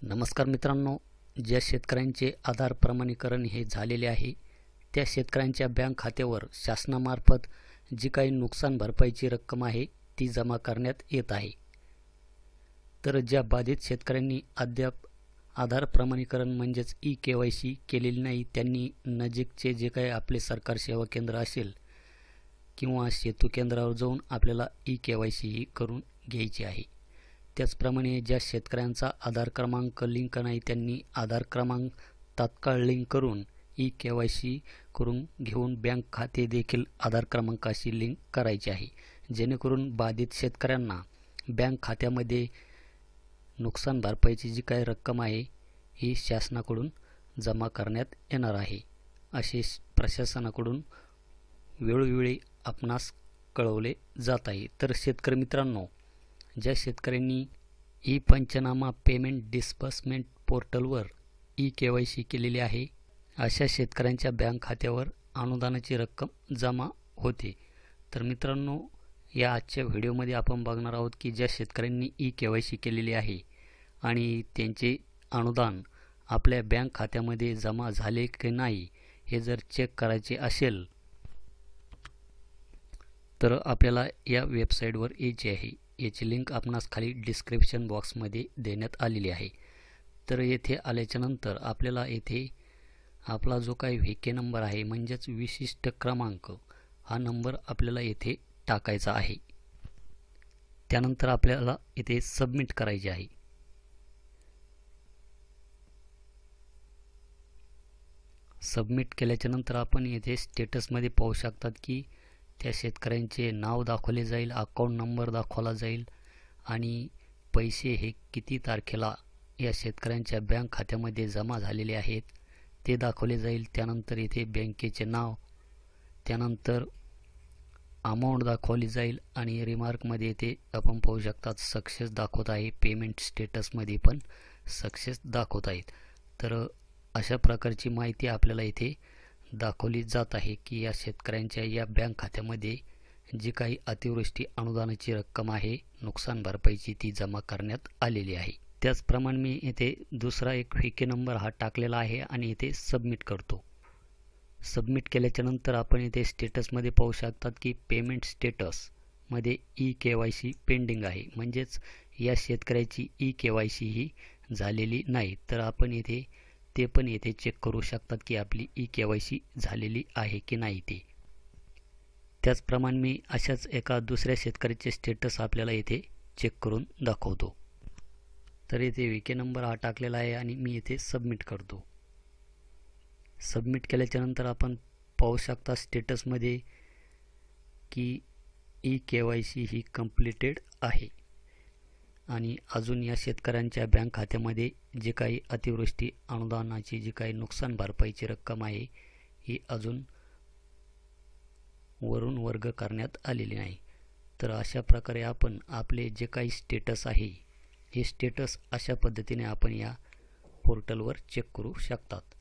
नमस्कार मित्रांनो, ज्या शेतकऱ्यांचे आधार प्रमाणीकरण हे झालेले आहे त्या शेतकऱ्यांच्या बँक खात्यावर शासनामार्फत जी काही नुकसान भरपाईची रक्कम आहे ती जमा करण्यात येत आहे। तर ज्या बाधित शेतकऱ्यांनी अद्याप आधार प्रमाणीकरण म्हणजेच ई-केवायसी केलेली नाही त्यांनी नजीकचे जे काही आपले सरकार सेवा केंद्र असेल किंवा सेतू केंद्रावर जाऊन आपल्याला ई-केवायसी ही करून घ्यायची आहे। त्याचप्रमाणे ज्या शेतकऱ्यांचा आधार क्रमांक लिंक नाही त्यांनी आधार क्रमांक तात्काळ लिंक करून ई-केवायसी करून घेऊन बँक खाते देखील आधार क्रमांकाशी लिंक करायचे आहे, जेणेकरून बाधित शेतकऱ्यांना बँक खात्यामध्ये नुकसान भरपाईची जी काही रक्कम आहे ही शासनाकडून जमा करण्यात येणार आहे, असे प्रशासनाकडून वेळोवेळी आपणास कळवले जात आहे। तर शेतकरी मित्रांनो, ज्या शेतकऱ्यांनी ई-पंचनामा पेमेंट डिस्बर्समेंट पोर्टलवर ई-केवायसी केलेली आहे अशा शेतकऱ्यांच्या बँक खात्यावर अनुदानाची रक्कम जमा होते। तर मित्रांनो, या आजच्या व्हिडिओमध्ये आपण बघणार आहोत की ज्या शेतकऱ्यांनी ई-केवायसी केलेली आहे आणि त्यांचे अनुदान आपल्या बँक खात्यामध्ये जमा झाले की नाही हे जर चेक करायचे असेल तर आपल्याला या वेबसाईटवर यायचे आहे। याची लिंक आपणास खाली डिस्क्रिप्शन बॉक्समध्ये देण्यात आलेली आहे। तर येथे आल्याच्या नंतर आपल्याला येथे आपला जो काही व्हीके नंबर आहे म्हणजेच विशिष्ट क्रमांक हा नंबर आपल्याला येथे टाकायचा आहे। त्यानंतर आपल्याला येथे सबमिट करायचे आहे। सबमिट केल्याच्या नंतर आपण येथे स्टेटसमध्ये पाहू शकतात की त्या शेतकऱ्यांचे नाव दाखवले जाईल, अकाउंट नंबर दाखवला जाईल आणि पैसे हे किती तारखेला या शेतकऱ्यांच्या बँक खात्यामध्ये जमा झालेले आहेत ते दाखवले जाईल। त्यानंतर येथे बँकेचे नाव, त्यानंतर अमाऊंट दाखवली जाईल आणि रिमार्कमध्ये येथे आपण पाहू शकतात सक्सेस दाखवत आहे, पेमेंट स्टेटसमध्ये पण सक्सेस दाखवत आहेत। तर अशा प्रकारची माहिती आपल्याला येथे दाखवली जात आहे की या शेतकऱ्यांच्या या बँक खात्यामध्ये जी काही अतिवृष्टी अनुदानाची रक्कम आहे नुकसान भरपाईची ती जमा करण्यात आलेली आहे। त्याचप्रमाणे मी येथे दुसरा एक व्हीके नंबर हा टाकलेला आहे आणि येथे सबमिट करतो। सबमिट केल्याच्या नंतर आपण येथे स्टेटसमध्ये पाहू शकतात की पेमेंट स्टेटसमध्ये ई-केवायसी पेंडिंग आहे, म्हणजेच या शेतकऱ्याची ई-केवायसी ही झालेली नाही। तर आपण येथे ते पण येथे चेक करू शकतात की आपली ई-केवायसी झालेली आहे की नाही ते। त्याचप्रमाणे मी अशाच एका दुसऱ्या शेतकऱ्याचे स्टेटस आपल्याला येथे चेक करून दाखवतो। तर येथे व्हीके नंबर हा टाकलेला आहे आणि मी येथे सबमिट करतो। सबमिट केल्याच्या नंतर आपण पाहू शकता स्टेटसमध्ये की ई-केवायसी ही कंप्लीटेड आहे आणि अजून या शेतकऱ्यांच्या बँक खात्यामध्ये जे काही अतिवृष्टी अनुदानाची जी काही नुकसान भरपाईची रक्कम आहे ही अजून वरून वर्ग करण्यात आलेली नाही। तर अशा प्रकारे आपण आपले जे काही स्टेटस आहे हे स्टेटस अशा पद्धतीने आपण या पोर्टलवर चेक करू शकतात।